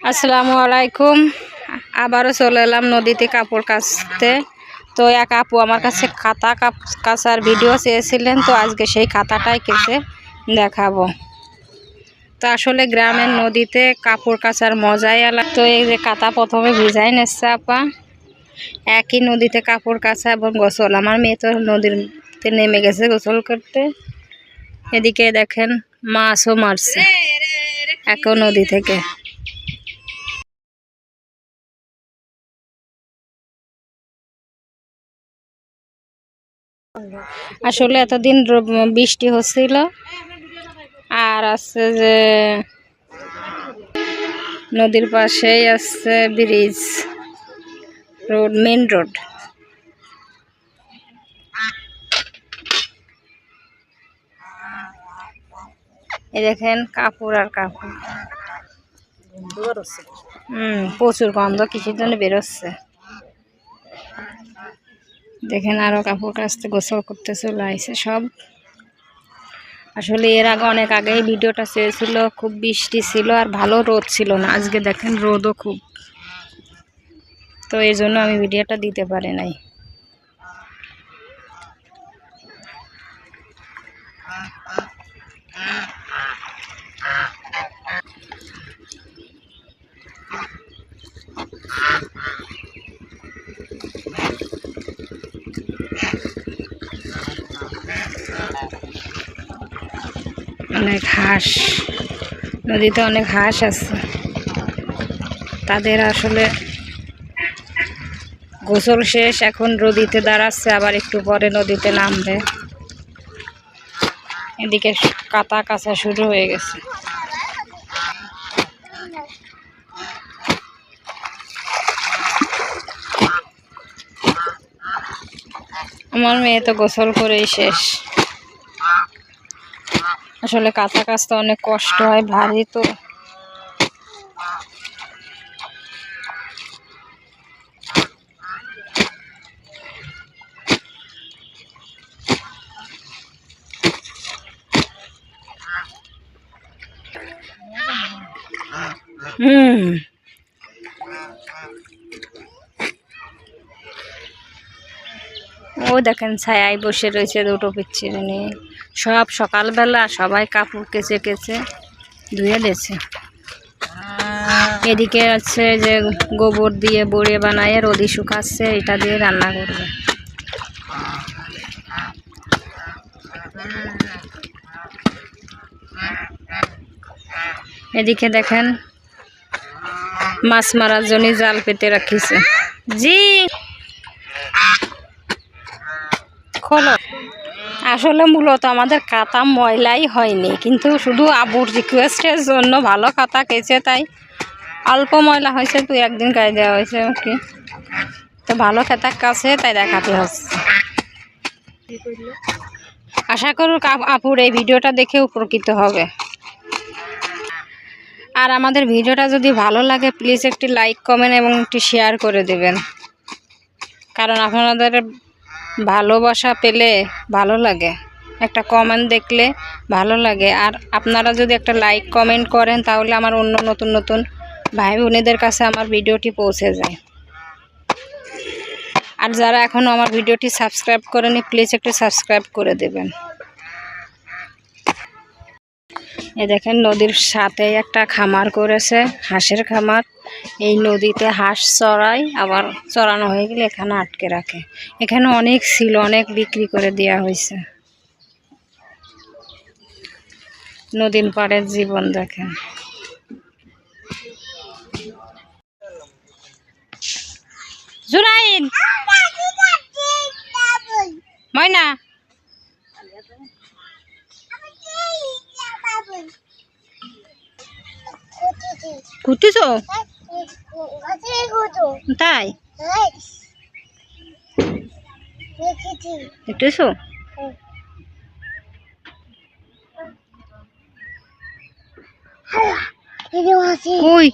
আসসালামু আলাইকুম। আবারও চলে এলাম নদীতে কাপড় কাচতে। তো এক আপু আমার কাছে খাতা কাচার ভিডিও চেয়েছিলেন, তো আজকে সেই খাতাটাই কেচে দেখাবো। তো আসলে গ্রামের নদীতে কাপড় কাচার মজাই আলাদা। তো এই যে কাতা প্রথমে ভিজাই নিচ্ছে আপা, একই নদীতে কাপড় কাচা এবং গোসল। আমার মেয়ে তো নদীতে নেমে গেছে গোসল করতে। এদিকে দেখেন মাছও মারছে একই নদী থেকে। আসলে এতদিন বৃষ্টি হচ্ছিল, আর আছে যে নদীর পাশেই আছে ব্রিজ, রোড, মেন রোড। এই দেখেন কাপড় আর কাপড়, প্রচুর গন্ধ কিছুর জন্য বেরোচ্ছে। দেখেন আরো কাপড় কাচতে গোসল করতে চলে আইছে সব। আসলে এর আগে অনেক আগেই ভিডিওটা চেয়েছিল, খুব বৃষ্টি ছিল আর ভালো রোদ ছিল না। আজকে দেখেন রোদও খুব, তো এই জন্য আমি ভিডিওটা দিতে পারি নাই। অনেক হাঁস, নদীতে অনেক হাঁস আছে। তাদের আসলে গোসল শেষ, এখন নদীতে দাঁড়াচ্ছে, আবার একটু পরে নদীতে নামবে। এদিকে কাতা কাচা শুরু হয়ে গেছে। আমার মেয়ে তো গোসল করেই শেষ। আসলে কাঁথা কাচতে অনেক কষ্ট হয়, ভারী তো। ও দেখেন ছায়ায় বসে রয়েছে দুটো পিচ্ছিরে নিয়ে। সব সকালবেলা সবাই কাপড় কেচে কেচে ধুয়ে দিয়েছে। এদিকে আছে যে গোবর দিয়ে বড়ে বানায় রোদি শুকাচ্ছে, এটা দিয়ে রান্না করবে। এদিকে দেখেন মাছ মারার জন্য জাল পেতে রাখিছে। জি খোলো। আসলে মূলত আমাদের কাতা ময়লাই হয়নি, কিন্তু শুধু আবুর রিকোয়েস্টের জন্য ভালো কাতা কেচে তাই অল্প ময়লা হয়েছে, তুই একদিন গায়ে দেওয়া হয়েছে কি, তো ভালো খেতার কাছে তাই দেখাতে হচ্ছে। আশা করুন আপুর এই ভিডিওটা দেখে উপকৃত হবে। আর আমাদের ভিডিওটা যদি ভালো লাগে প্লিজ একটি লাইক কমেন্ট এবং একটি শেয়ার করে দেবেন, কারণ আপনাদের ভালোবাসা পেলে ভালো লাগে, একটা কমেন্ট দেখলে ভালো লাগে। আর আপনারা যদি একটা লাইক কমেন্ট করেন তাহলে আমার অন্য নতুন নতুন ভাই বোনেদের কাছে আমার ভিডিওটি পৌঁছে যায়। আর যারা এখনও আমার ভিডিওটি সাবস্ক্রাইব করেনি প্লিজ একটু সাবস্ক্রাইব করে দেবেন। এই দেখেন নদীর সাথে একটা খামার করেছে, হাঁসের খামার। এই নদীতে হাঁস চড়ায়, আবার চড়ানো হয়ে গেলে এখানে আটকে রাখে। এখানে অনেক ছিল, অনেক বিক্রি করে দেওয়া হয়েছে। নদীর পাড়ের জীবন দেখেন। জুনাইন ময়না ঘুরতেছো তাই দেখতেছো? কই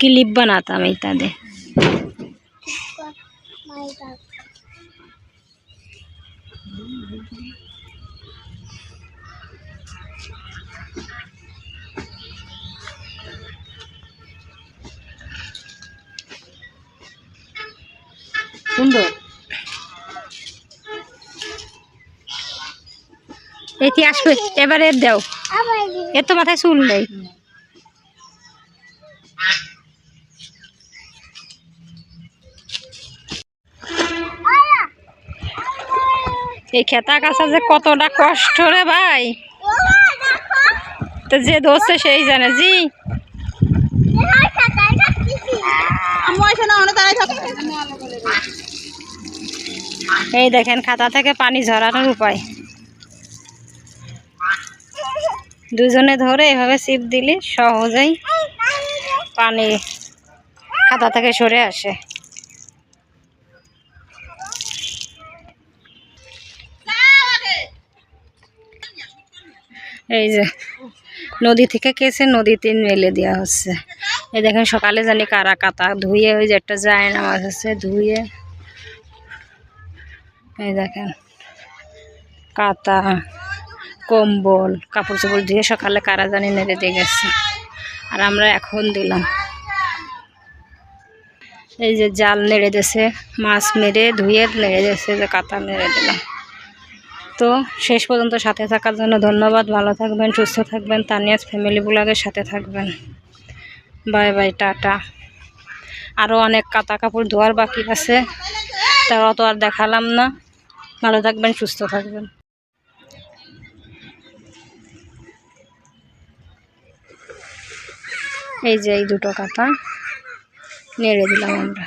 क्लिप बनाता मैं इतना दे সুন্দর এটি আসবে এবারে দাও এর তো মাথায় চুল নেই এই খেতা কাছা যে কতটা কষ্ট রে ভাই তো যে ধরছে সেই জানে জি এই দেখেন খাতা থেকে পানি ঝরানোর উপায় দুজনে ধরে এভাবে চিপ দিলে সহজেই পানি খাতা থেকে সরে আসে এই যে নদী থেকে কেসে নদীতে মেলে দেওয়া হচ্ছে এই দেখেন সকালে জানি কারা কাতা ধুয়ে ওই যে একটা যায় না মাছ আছে ধুয়ে এই দেখেন কাতা কম্বল কাপড় চোপড় ধুয়ে সকালে কারা জানি নেড়ে দিয়ে গেছে আর আমরা এখন দিলাম এই যে জাল নেড়ে দিয়েছে মাছ মেরে ধুয়ে নেড়ে দিয়েছে যে কাতা নেড়ে দিলাম তো শেষ পর্যন্ত সাথে থাকার জন্য ধন্যবাদ ভালো থাকবেন সুস্থ থাকবেন তানিয়াজ ফ্যামিলি ব্লগের সাথে থাকবেন বাই বাই টাটা আরও অনেক কাতা কাপড় ধোয়ার বাকি আছে তাও তো আর দেখালাম না ভালো থাকবেন সুস্থ থাকবেন এই যে এই দুটো কাতা নেড়ে দিলাম আমরা